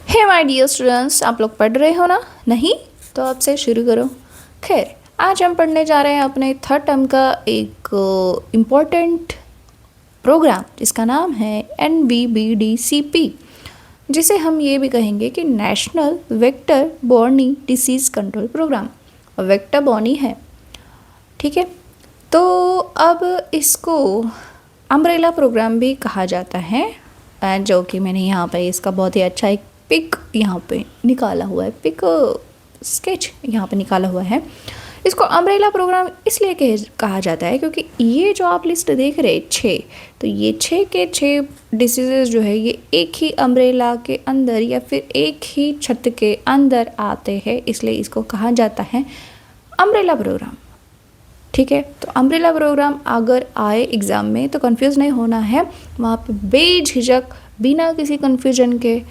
Hey my dear students, आप लोग पढ़ रहे हो ना? नहीं तो अब से शुरू करो। खैर, आज हम पढ़ने जा रहे हैं अपने थर्ड टर्म का एक इम्पोर्टेंट प्रोग्राम जिसका नाम है NVBDCP, जिसे हम ये भी कहेंगे कि national vector borne disease control programme. और वेक्टर बॉर्नी है, ठीक है। तो अब इसको अम्ब्रेला प्रोग्राम भी कहा जाता है, जो कि मैंने यहाँ पे इसका बहुत ही अच्छा एक पिक यहाँ पे निकाला हुआ है, पिक स्केच यहाँ पे निकाला हुआ है। इसको अम्ब्रेला प्रोग्राम इसलिए कहा जाता है क्योंकि ये जो आप लिस्ट देख रहे हैं 6, तो ये 6 के 6 डिसीजेस जो है ये एक ही अम्ब्रेला के अंदर या फिर एक ही छत के अंदर आते हैं, इसलिए इसको कहा जाता है अम्ब्रेला प्रोग्राम, ठीक है। तो अम्ब्रेला प्रोग्राम अगर आए एग्ज़ाम में तो कंफ्यूज नहीं होना है, वहाँ पे बेझिझक बिना किसी कन्फ्यूजन के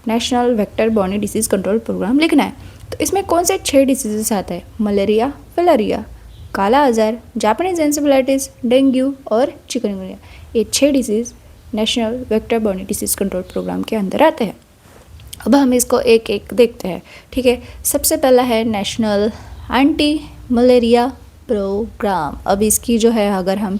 national vector borne disease control programme लिखना है। तो इसमें कौन से 6 डिसीजेस आते हैं? Malaria, filaria, kala azar, Japanese encephalitis, dengue और चिकनगुनिया। ये 6 disease national vector borne disease control programme के अंदर आते हैं। अब हम इसको एक एक देखते हैं, ठीक है। सबसे पहला है नेशनल एंटी मलेरिया प्रोग्राम। अब इसकी जो है अगर हम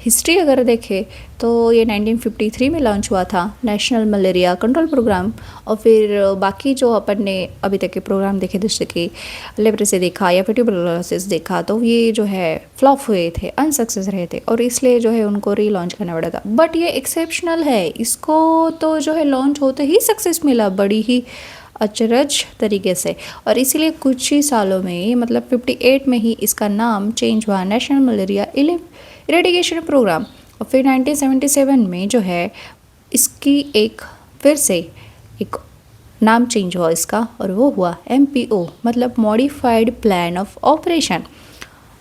हिस्ट्री अगर देखें तो ये 1953 में लॉन्च हुआ था नेशनल मलेरिया कंट्रोल प्रोग्राम। और फिर बाकी जो अपन ने अभी तक के प्रोग्राम देखे, जैसे कि लेप्रेसी देखा या फिर ट्यूबरकुलोसिस देखा, तो ये जो है फ्लॉप हुए थे, अनसक्सेस रहे थे, और इसलिए जो है उनको रीलॉन्च करना पड़ा था। बट ये एक्सेप्शनल है, इसको तो जो है लॉन्च होते ही सक्सेस मिला, बड़ी ही अचरज तरीके से। और इसीलिए कुछ ही सालों में, मतलब 58 में ही इसका नाम चेंज हुआ नेशनल मलेरिया इरेडिकेशन प्रोग्राम। और फिर 1977 में जो है इसकी एक फिर से एक नाम चेंज हुआ इसका, और वो हुआ MPO, मतलब मॉडिफाइड प्लान ऑफ ऑपरेशन।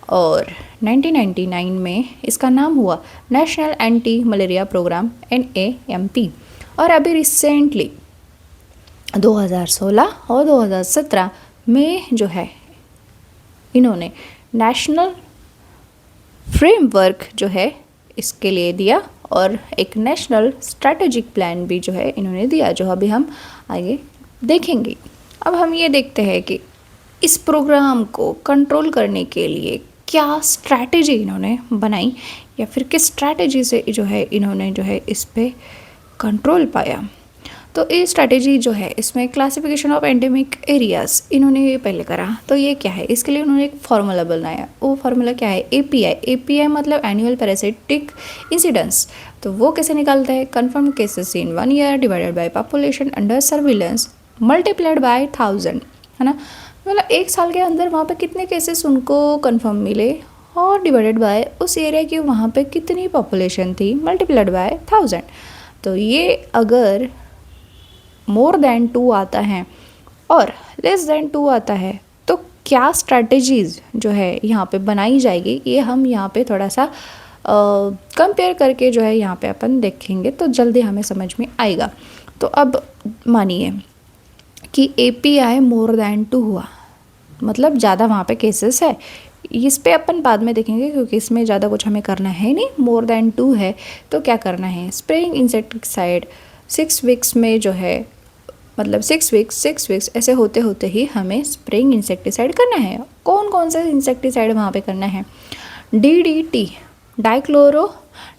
और 1999 में इसका नाम हुआ national anti malaria program NAMP। और अभी रिसेंटली 2016 और 2017 में जो है इन्होंने नेशनल फ्रेमवर्क जो है इसके लिए दिया, और एक नेशनल स्ट्रैटेजिक प्लान भी जो है इन्होंने दिया, जो अभी हम आगे देखेंगे। अब हम ये देखते हैं कि इस प्रोग्राम को कंट्रोल करने के लिए क्या स्ट्रैटेजी इन्होंने बनाई, या फिर किस स्ट्रैटेजी से जो है इन्होंने जो है इस पे कंट्रोल पाया। तो ये स्ट्रैटेजी जो है इसमें क्लासिफिकेशन ऑफ एंडेमिक एरियाज़ इन्होंने ये पहले करा। तो ये क्या है, इसके लिए उन्होंने एक फार्मूला बनाया। वो फार्मूला क्या है? API मतलब एनुअल पैरासिटिक इंसिडेंस। तो वो कैसे निकालता है? Confirm cases in 1 year divided by population under surveillance multiplied by 1000, है ना। मतलब 1 साल के अंदर वहाँ पे कितने केसेस उनको कन्फर्म मिले, और डिवाइडेड बाय उस एरिया की वहाँ पे कितनी पॉपुलेशन थी, मल्टीप्लाइड बाय 1000। तो ये अगर मोर देन 2 आता है और लेस देन 2 आता है, तो क्या स्ट्रैटेजीज़ जो है यहाँ पे बनाई जाएगी, ये हम यहाँ पे थोड़ा सा कंपेयर करके जो है यहाँ पे अपन देखेंगे, तो जल्दी हमें समझ में आएगा। तो अब मानिए कि API मोर देन 2 हुआ, मतलब ज़्यादा वहाँ पे केसेस है। इस पे अपन बाद में देखेंगे क्योंकि इसमें ज़्यादा कुछ हमें करना है नहीं। मोर देन 2 है तो क्या करना है? स्प्रेइंग इंसेक्टिसाइड 6 वीक्स में जो है, मतलब 6 वीक्स ऐसे होते होते ही हमें स्प्रेइंग इंसेक्टिसाइड करना है। कौन कौन सा इंसेक्टिसाइड वहाँ पे करना है? DDT, डाइक्लोरो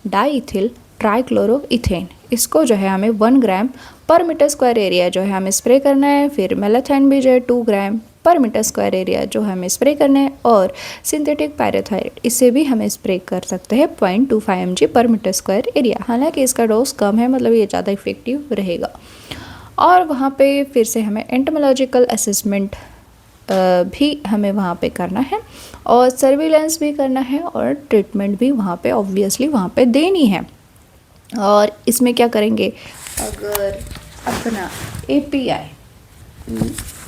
डाइथिल ट्राइक्लोरोइथेन, इसको जो है हमें 1 ग्राम पर मीटर स्क्वायर एरिया जो है हमें स्प्रे करना है। फिर मेलाथाइन भी जो है 2 ग्राम पर मीटर स्क्वायर एरिया जो हमें स्प्रे करना है। और सिंथेटिक पैराथायराइड, इसे भी हमें स्प्रे कर सकते हैं 0.25 mg पर मीटर स्क्वायर एरिया। हालांकि इसका डोज कम है, मतलब ये ज़्यादा इफेक्टिव रहेगा। और वहाँ पे फिर से हमें एंटोमोलॉजिकल असेसमेंट भी हमें वहाँ पे करना है, और सर्विलेंस भी करना है, और ट्रीटमेंट भी वहाँ पे ऑब्वियसली वहाँ पे देनी है। और इसमें क्या करेंगे, अगर अपना API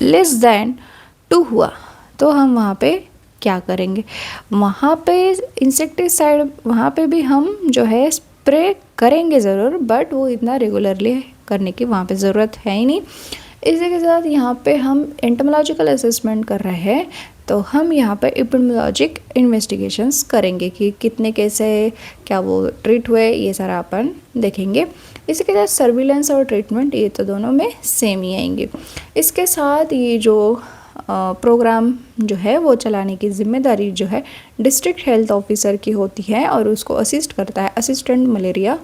लेस देन 2 हुआ तो हम वहाँ पे क्या करेंगे? वहाँ पे इंसेक्टिसाइड वहाँ पे भी हम जो है स्प्रे करेंगे ज़रूर, बट वो इतना रेगुलरली करने की वहाँ पे ज़रूरत है ही नहीं। इसी के साथ यहाँ पे हम एंटोमोलॉजिकल असेसमेंट कर रहे हैं तो हम यहाँ पर एपिडेमियोलॉजिक इन्वेस्टिगेशंस करेंगे कि कितने केस है, क्या वो ट्रीट हुए, ये सारा अपन देखेंगे। इसी के साथ सर्विलेंस और ट्रीटमेंट ये तो दोनों में सेम ही आएंगे। इसके साथ ये जो प्रोग्राम जो है वो चलाने की जिम्मेदारी जो है डिस्ट्रिक्ट हेल्थ ऑफिसर की होती है और उसको असिस्ट करता है असिस्टेंट मलेरिया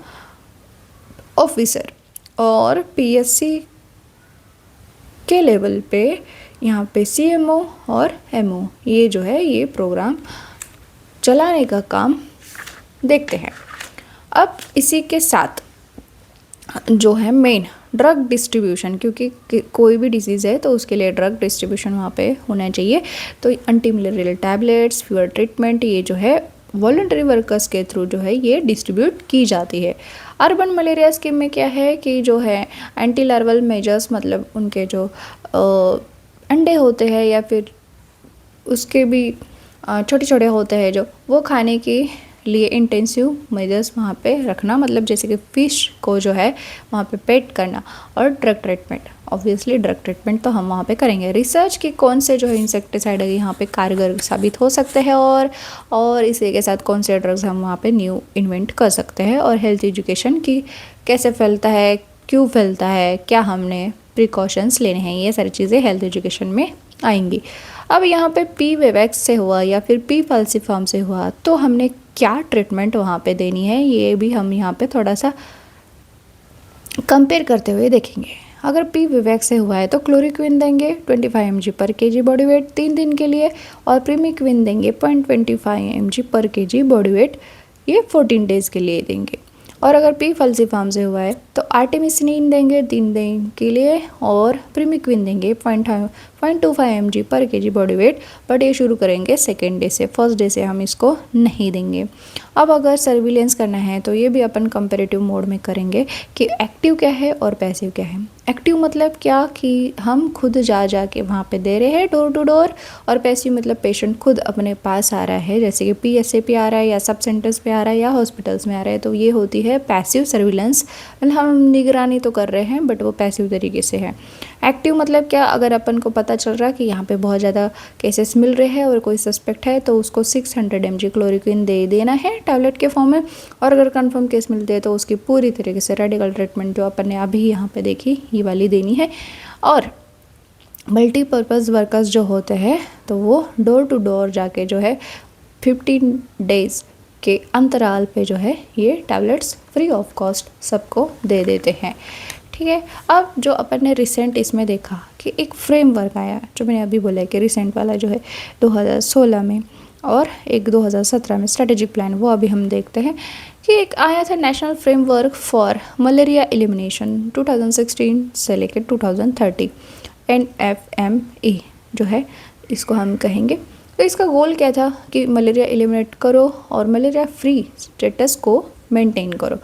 ऑफिसर। और पीएससी के लेवल पे यहाँ पे सीएमओ और एमओ ये जो है ये प्रोग्राम चलाने का काम देखते हैं। अब इसी के साथ जो है मेन ड्रग डिस्ट्रीब्यूशन, क्योंकि कोई भी डिजीज़ है तो उसके लिए ड्रग डिस्ट्रीब्यूशन वहाँ पे होना चाहिए। तो anti malarial tablets, fever treatment ये जो है वॉलंटरी वर्कर्स के थ्रू जो है ये डिस्ट्रीब्यूट की जाती है। अर्बन मलेरिया स्कीम में क्या है कि जो है एंटी लार्वल मेजर्स, मतलब उनके जो अंडे होते हैं या फिर उसके भी छोटे छोटे होते हैं जो वो खाने के लिए इंटेंसिव मेजर्स वहाँ पे रखना, मतलब जैसे कि फ़िश को जो है वहाँ पे पेट करना। और drug treatment, obviously drug treatment तो हम वहाँ पे करेंगे। रिसर्च की कौन से जो है इंसेक्टिसाइड है यहाँ पे कारगर साबित हो सकते हैं और इसी के साथ कौन से ड्रग्स हम वहाँ पे न्यू इन्वेंट कर सकते हैं। और हेल्थ एजुकेशन की कैसे फैलता है, क्यों फैलता है, क्या हमने प्रिकॉशंस लेने हैं, ये सारी चीज़ें हेल्थ एजुकेशन में आएंगी। अब यहाँ पे पी वेवैक्स से हुआ या फिर पी फल्सीफॉर्म से हुआ तो हमने क्या ट्रीटमेंट वहाँ पे देनी है ये भी हम यहाँ पे थोड़ा सा कंपेयर करते हुए देखेंगे। अगर पी विवैक्स से हुआ है तो क्लोरोक्विन देंगे 25 mg पर केजी बॉडी वेट 3 दिन के लिए, और प्रीमिक्विन देंगे 0.25 mg पर केजी बॉडी वेट, ये 14 डेज़ के लिए देंगे। और अगर पी फल्सीफॉर्म से हुआ है तो आर्टेमिसिनिन देंगे 3 दिन के लिए और प्रीमिक्विन देंगे 0.25 mg पर केजी बॉडी वेट, बट ये शुरू करेंगे सेकेंड डे से, फर्स्ट डे से हम इसको नहीं देंगे। अब अगर सर्विलेंस करना है तो ये भी अपन कंपेरेटिव मोड में करेंगे कि एक्टिव क्या है और पैसिव क्या है। एक्टिव मतलब क्या कि हम खुद जा के वहाँ पे दे रहे हैं डोर टू डोर, और पैसिव मतलब पेशेंट खुद अपने पास आ रहा है, जैसे कि पीएसए पे आ रहा है या सब सेंटर्स पे आ रहा है या हॉस्पिटल्स में आ रहा है, तो ये होती है पैसिव सर्विलेंस। मतलब हम निगरानी तो कर रहे हैं बट वो पैसिव तरीके से है। एक्टिव मतलब क्या, अगर अपन को पता चल रहा है कि यहाँ पे बहुत ज़्यादा केसेस मिल रहे हैं और कोई सस्पेक्ट है तो उसको 600 mg क्लोरोक्विन दे देना है टैबलेट के फॉर्म में, और अगर कंफर्म केस मिलते हैं तो उसकी पूरी तरीके से रेडिकल ट्रीटमेंट जो अपन ने अभी यहाँ पे देखी ये वाली देनी है। और मल्टीपर्पज़ वर्कर्स जो होते हैं तो वो डोर टू डोर जाके जो है 15 डेज़ के अंतराल पे जो है ये टैबलेट्स फ्री ऑफ कॉस्ट सबको दे देते हैं। ठीक है। अब जो अपन ने रिसेंट इसमें देखा कि एक फ्रेमवर्क आया, जो मैंने अभी बोला है कि रिसेंट वाला जो है 2016 में और एक 2017 में स्ट्रेटेजिक प्लान, वो अभी हम देखते हैं कि एक आया था national framework for malaria elimination 2016 से लेकर 2030, NFME जो है इसको हम कहेंगे। तो इसका गोल क्या था कि मलेरिया एलिमिनेट करो और मलेरिया फ्री स्टेटस को मेंटेन करो।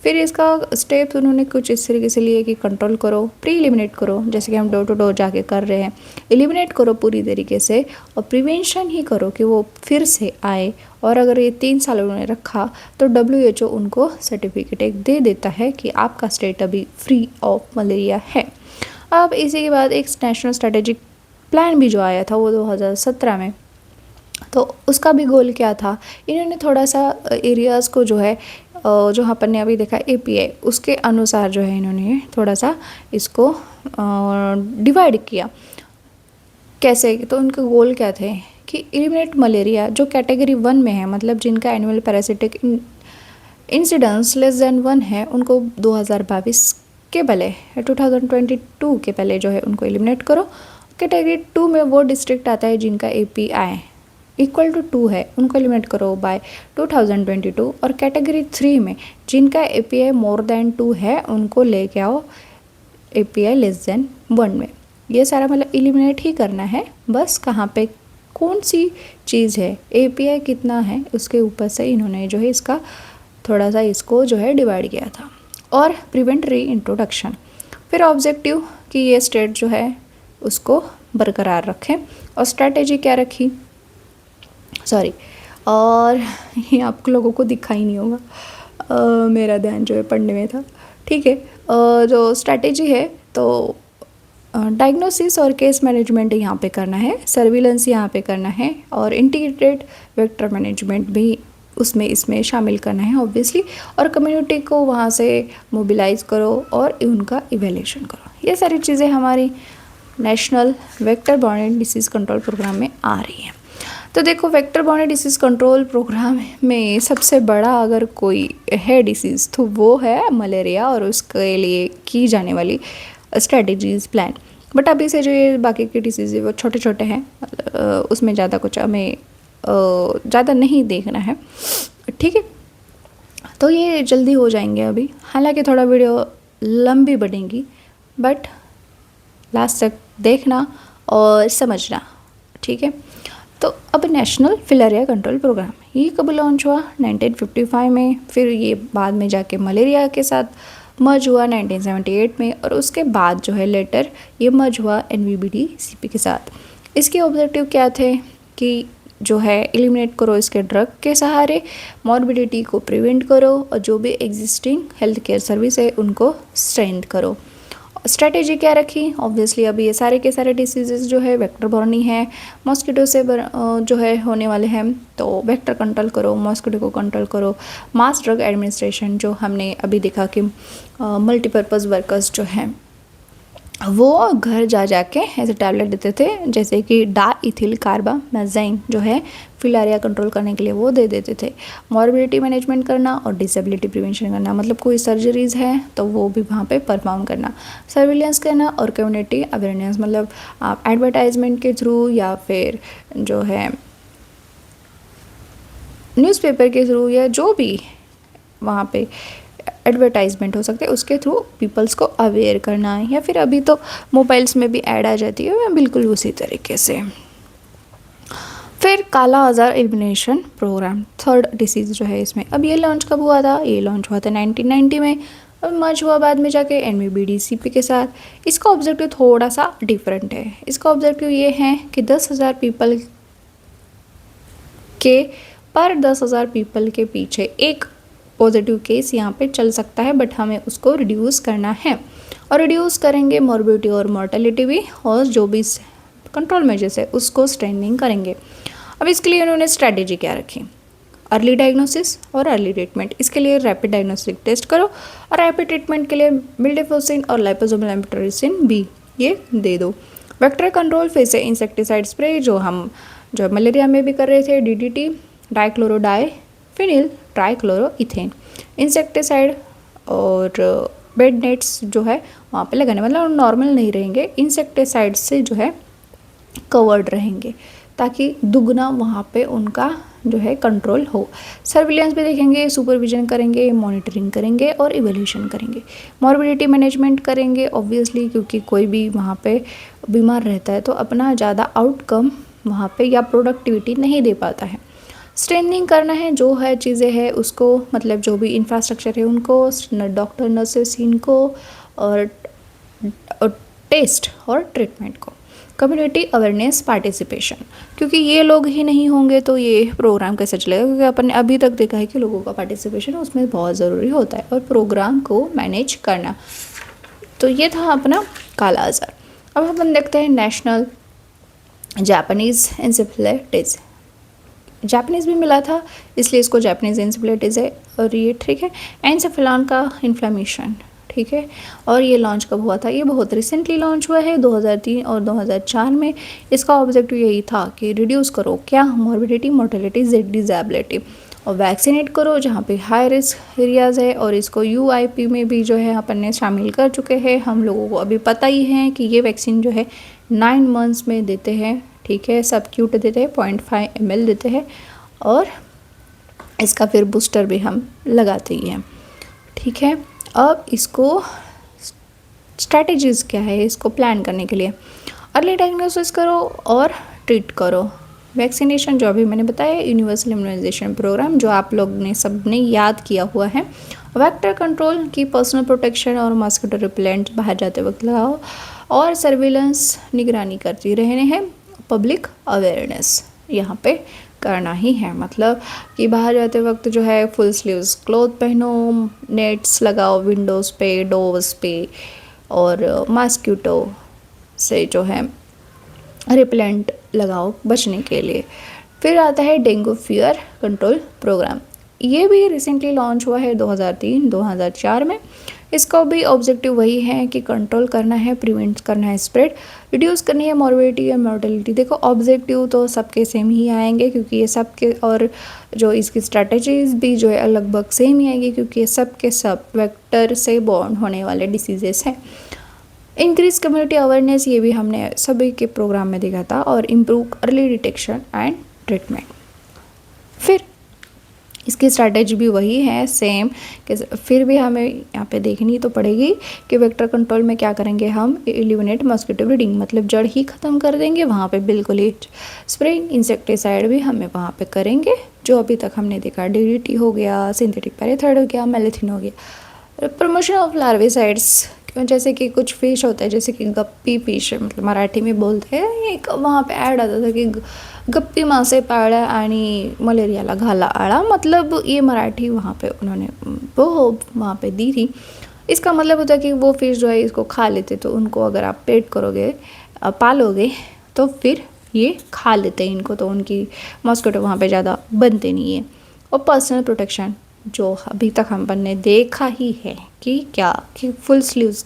फिर इसका स्टेप्स उन्होंने कुछ इस तरीके से लिए कि कंट्रोल करो, प्री एलिमिनेट करो, जैसे कि हम डोर टू डोर जाके कर रहे हैं, एलिमिनेट करो पूरी तरीके से, और प्रिवेंशन ही करो कि वो फिर से आए। और अगर ये 3 साल उन्होंने रखा तो WHO उनको सर्टिफिकेट एक दे देता है कि आपका स्टेट अभी फ्री ऑफ मलेरिया है। अब इसी के बाद एक नेशनल स्ट्रेटेजिक प्लान भी जो आया था वो 2017 में, तो उसका भी गोल क्या था, इन्होंने थोड़ा सा एरियाज़ को जो है जो अपन ने अभी देखा API उसके अनुसार जो है इन्होंने थोड़ा सा इसको डिवाइड किया। कैसे, तो उनके गोल क्या थे कि एलिमिनेट मलेरिया जो कैटेगरी 1 में है, मतलब जिनका annual parasitic incidence less than 1 है, उनको 2022 के पहले 2022 के पहले जो है उनको एलिमिनेट करो। कैटेगरी 2 में वो डिस्ट्रिक्ट आता है जिनका API इक्वल टू 2 है, उनको एलिमिनेट करो बाय 2022। और कैटेगरी 3 में जिनका API मोर देन 2 है उनको लेके आओ API लेस देन 1 में। ये सारा मतलब एलिमिनेट ही करना है, बस कहाँ पे कौन सी चीज़ है, API कितना है, उसके ऊपर से इन्होंने जो है इसका थोड़ा सा इसको जो है डिवाइड किया था। और प्रिवेंट री इंट्रोडक्शन, फिर ऑब्जेक्टिव कि ये स्टेट जो है उसको बरकरार रखें। और स्ट्रैटेजी क्या रखी, सॉरी, और ये आप लोगों को दिखा ही नहीं होगा, मेरा ध्यान जो है पढ़ने में था। ठीक है, जो स्ट्रैटेजी है तो डायग्नोसिस और केस मैनेजमेंट यहाँ पे करना है, सर्विलेंस यहाँ पे करना है, और इंटीग्रेटेड वेक्टर मैनेजमेंट भी इसमें शामिल करना है ऑब्वियसली, और कम्युनिटी को वहाँ से मोबिलाइज करो और उनका इवेल्यूशन करो। ये सारी चीज़ें हमारी national vector borne disease control program में आ रही हैं। तो देखो, vector borne disease control program में सबसे बड़ा अगर कोई है डिसीज़ तो वो है मलेरिया, और उसके लिए की जाने वाली स्ट्रेटजीज प्लान। बट अभी से जो ये बाकी के डिसीज़ है वो छोटे छोटे हैं, उसमें ज़्यादा कुछ हमें ज़्यादा नहीं देखना है, ठीक है। तो ये जल्दी हो जाएंगे अभी, हालांकि थोड़ा वीडियो लंबी बनेगी, बट लास्ट तक देखना और समझना, ठीक है। तो अब नेशनल फिलेरिया कंट्रोल प्रोग्राम ये कब लॉन्च हुआ? 1955 में, फिर ये बाद में जाके मलेरिया के साथ मर्ज हुआ 1978 में, और उसके बाद जो है लेटर ये मर्ज हुआ NVBD-CP के साथ। इसके ऑब्जेक्टिव क्या थे कि जो है एलिमिनेट करो इसके ड्रग के सहारे, मॉर्बिडिटी को प्रिवेंट करो, और जो भी एग्जिस्टिंग हेल्थ केयर सर्विस है उनको स्ट्रेंथ करो। स्ट्रैटेजी क्या रखी? ऑब्वियसली अभी ये सारे के सारे डिसीजेस जो है वेक्टर बॉर्न ही है, मॉस्किटो से जो है होने वाले हैं, तो वेक्टर कंट्रोल करो, मॉस्किटो को कंट्रोल करो। मास ड्रग एडमिनिस्ट्रेशन, जो हमने अभी देखा कि मल्टीपर्पज़ वर्कर्स जो हैं वो घर जा जाके ऐसे टैबलेट देते थे, जैसे कि डाइथिल कार्बामेज़ाइन जो है फिलारिया कंट्रोल करने के लिए वो दे देते थे। मॉर्बिडिटी मैनेजमेंट करना और डिसेबिलिटी प्रिवेंशन करना, मतलब कोई सर्जरीज है तो वो भी वहाँ पे परफॉर्म करना। सर्विलेंस करना और कम्युनिटी अवेयरनेस, मतलब आप एडवर्टाइजमेंट के थ्रू या फिर जो है न्यूज़पेपर के थ्रू या जो भी वहाँ पे एडवर्टाइजमेंट हो सकते हैं उसके थ्रू पीपल्स को अवेयर करना है, या फिर अभी तो मोबाइल्स में भी ऐड आ जाती है, बिल्कुल उसी तरीके से। फिर काला आज़ार एलिमिनेशन प्रोग्राम, थर्ड डिसीज़ जो है इसमें। अब ये लॉन्च कब हुआ था? ये लॉन्च हुआ था 1990 में, अब मर्ज हुआ बाद में जाके NVBD-CP के साथ। इसका ऑब्जेक्टिव थोड़ा सा डिफरेंट है। इसका ऑब्जेक्टिव ये है कि 10,000 पीपल के पर 10,000 पीपल के पीछे एक पॉजिटिव केस यहाँ पे चल सकता है, बट हमें उसको रिड्यूस करना है, और रिड्यूस करेंगे मॉर्बिडिटी और मॉर्टेलिटी भी, और जो भी कंट्रोल मेजर्स है उसको स्ट्रेंथनिंग करेंगे। अब इसके लिए उन्होंने स्ट्रैटेजी क्या रखी? अर्ली डायग्नोसिस और अर्ली ट्रीटमेंट। इसके लिए रैपिड डायग्नोस्टिक टेस्ट करो, और रैपिड ट्रीटमेंट के लिए मिल्डेफोसिन और लाइपोसोमल एम्फोटेरिसिन B ये दे दो। वेक्टर कंट्रोल फिर से इंसेक्टिसाइड स्प्रे, जो मलेरिया में भी कर रहे थे, DDT, डाइक्लोरोडाइफिनिल ट्राइक्लोरोइथेन। इंसेक्टिसाइड और बेड नेट्स जो है वहाँ पे लगाने, मतलब नॉर्मल नहीं रहेंगे, इंसेक्टिसाइड से जो है कवर्ड रहेंगे, ताकि दुगना वहाँ पे उनका जो है कंट्रोल हो। सर्विलेंस भी देखेंगे, सुपरविजन करेंगे, मॉनिटरिंग करेंगे और इवैल्यूएशन करेंगे। मॉर्बिडिटी मैनेजमेंट करेंगे ऑब्वियसली, क्योंकि कोई भी वहाँ पे बीमार रहता है तो अपना ज़्यादा आउटकम वहाँ पे या प्रोडक्टिविटी नहीं दे पाता है। स्ट्रेंथनिंग करना है, जो है चीज़ें हैं उसको, मतलब जो भी इंफ्रास्ट्रक्चर है उनको, डॉक्टर नर्सेस इनको, और टेस्ट और ट्रीटमेंट को। कम्युनिटी अवेयरनेस पार्टिसिपेशन, क्योंकि ये लोग ही नहीं होंगे तो ये प्रोग्राम कैसे चलेगा, क्योंकि अपन ने अभी तक देखा है कि लोगों का पार्टिसिपेशन उसमें बहुत ज़रूरी होता है, और प्रोग्राम को मैनेज करना। तो ये था अपना काला आज़ार। अब अपन देखते हैं नेशनल जापानीज़ एन्सेफेलाइटिस। जापानीज़ भी मिला था इसलिए इसको जापानीज़ एन्सेफेलाइटिस है, और ये ठीक है। एन्सेफेलॉन का इन्फ्लेमेशन, ठीक है। और ये लॉन्च कब हुआ था? ये बहुत रिसेंटली लॉन्च हुआ है 2003 और 2004 में। इसका ऑब्जेक्टिव यही था कि रिड्यूस करो क्या? मॉर्बिडिटी, मोर्टेलिटी, डिसेबिलिटी, और वैक्सीनेट करो जहाँ पे हाई रिस्क एरियाज़ है। और इसको UIP में भी जो है अपन ने शामिल कर चुके हैं। हम लोगों को अभी पता ही है कि ये वैक्सीन जो है 9 मंथ्स में देते हैं, ठीक है। सब क्यूट देते हैं, 0.5 ml देते हैं, और इसका फिर बूस्टर भी हम लगाते ही हैं, ठीक है। अब इसको स्ट्रैटेजीज़ क्या है इसको प्लान करने के लिए? अर्ली डायग्नोसिस करो और ट्रीट करो। वैक्सीनेशन जो अभी मैंने बताया, यूनिवर्सल इम्यूनाइजेशन प्रोग्राम जो आप लोग ने सब ने याद किया हुआ है। वेक्टर कंट्रोल की पर्सनल प्रोटेक्शन और मॉस्किटो रिपेलेंट बाहर जाते वक्त लगाओ, और सर्विलेंस निगरानी करती रहने हैं। पब्लिक अवेयरनेस यहाँ पे करना ही है, मतलब कि बाहर जाते वक्त जो है फुल स्लीव्स क्लॉथ पहनो, नेट्स लगाओ विंडोज़ पे, डोर्स पे, और मॉस्किटो से जो है रिपेलेंट लगाओ बचने के लिए। फिर आता है डेंगू फीवर कंट्रोल प्रोग्राम। ये भी रिसेंटली लॉन्च हुआ है 2003-2004 में। इसका भी ऑब्जेक्टिव वही है कि कंट्रोल करना है, प्रिवेंट करना है स्प्रेड, रिड्यूस करनी है मॉर्बिडिटी और मोर्टेलिटी। देखो ऑब्जेक्टिव तो सबके सेम ही आएंगे क्योंकि ये सबके, और जो इसकी स्ट्रैटेजीज भी जो है लगभग सेम ही आएंगी क्योंकि ये सब के सब वेक्टर से बॉर्न होने वाले डिसीजेस हैं। इंक्रीज कम्युनिटी अवेयरनेस, ये भी हमने सभी के प्रोग्राम में देखा था, और improve early detection and treatment. फिर इसकी स्ट्रैटेजी भी वही है सेम कि फिर भी हमें यहाँ पे देखनी तो पड़ेगी कि वेक्टर कंट्रोल में क्या करेंगे हम, एलिमिनेट मॉस्किटो ब्रीडिंग, मतलब जड़ ही ख़त्म कर देंगे वहाँ पे बिल्कुल ही। स्प्रेइंग इंसेक्टिसाइड भी हमें वहाँ पे करेंगे, जो अभी तक हमने देखा डीडीटी हो गया, सिंथेटिक पैराथाइड हो गया, मेलेथिन हो गया। प्रमोशन ऑफ लार्विसाइड्स, जैसे कि कुछ फिश होता है जैसे कि गप्पी फिश, मतलब मराठी में बोलते हैं, एक वहाँ पे ऐड आता था कि गप्पी मासे पाळा आणि मलेरियाला घाला आळा, मतलब ये मराठी वहाँ पे उन्होंने वो वहाँ पे दी थी। इसका मतलब होता है कि वो फिश जो है इसको खा लेते, तो उनको अगर आप पेट करोगे, पालोगे, तो फिर ये खा लेते हैं इनको, तो उनकी मॉस्किटो वहाँ पे ज़्यादा बनते नहीं है। और पर्सनल प्रोटेक्शन, जो अभी तक हम ने देखा ही है कि क्या, कि फुल स्लीव्स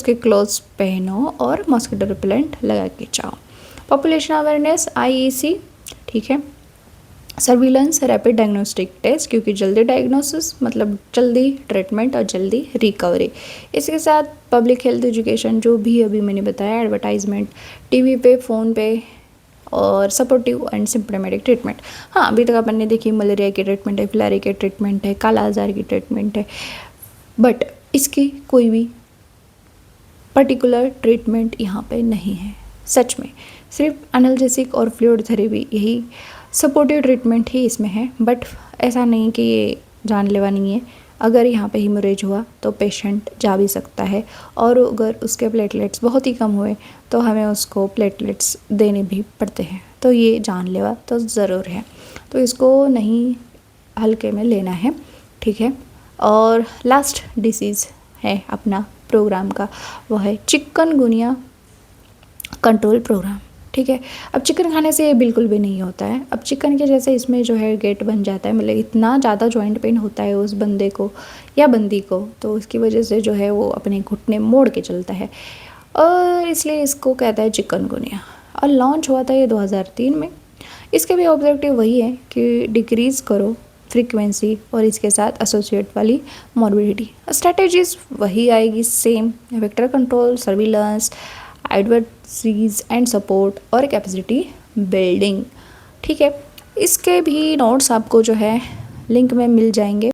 के क्लोथ्स पहनो और मॉस्किटो रिपेलेंट लगा के जाओ। पॉपुलेशन अवेयरनेस, आईईसी, ठीक है। सर्विलेंस, रैपिड डायग्नोस्टिक टेस्ट, क्योंकि जल्दी डायग्नोसिस मतलब जल्दी ट्रीटमेंट और जल्दी रिकवरी। इसके साथ पब्लिक हेल्थ एजुकेशन, जो भी अभी मैंने बताया, एडवर्टाइजमेंट टीवी पे, फ़ोन पे, और सपोर्टिव एंड सिम्प्टोमेटिक ट्रीटमेंट। हाँ, अभी तक अपन ने देखी मलेरिया की ट्रीटमेंट है, फिलहारी की ट्रीटमेंट है, काला आजार की ट्रीटमेंट है, बट इसकी कोई भी पर्टिकुलर ट्रीटमेंट यहाँ पे नहीं है सच में। सिर्फ एनाल्जेसिक और फ्लूइड थेरेपी, यही सपोर्टिव ट्रीटमेंट ही इसमें है, बट ऐसा नहीं कि ये जानलेवा नहीं है। अगर यहाँ पे हीमोरेज हुआ तो पेशेंट जा भी सकता है, और अगर उसके प्लेटलेट्स बहुत ही कम हुए तो हमें उसको प्लेटलेट्स देने भी पड़ते हैं, तो ये जानलेवा तो ज़रूर है, तो इसको नहीं हल्के में लेना है, ठीक है। और लास्ट डिसीज़ है अपना प्रोग्राम का, वो है चिकनगुनिया कंट्रोल प्रोग्राम, ठीक है। अब चिकन खाने से ये बिल्कुल भी नहीं होता है। अब चिकन के जैसे इसमें जो है गेट बन जाता है, मतलब इतना ज़्यादा जॉइंट पेन होता है उस बंदे को या बंदी को, तो उसकी वजह से जो है वो अपने घुटने मोड़ के चलता है, और इसलिए इसको कहता है चिकनगुनिया। और लॉन्च हुआ था ये 2003 में। इसके भी ऑब्जेक्टिव वही है कि डिक्रीज़ करो फ्रीक्वेंसी और इसके साथ एसोसिएट वाली मॉर्बिडिटी। स्ट्रैटेजीज वही आएगी same, vector control, surveillance, advocacy and support और कैपेसिटी बिल्डिंग, ठीक है। इसके भी नोट्स आपको जो है लिंक में मिल जाएंगे।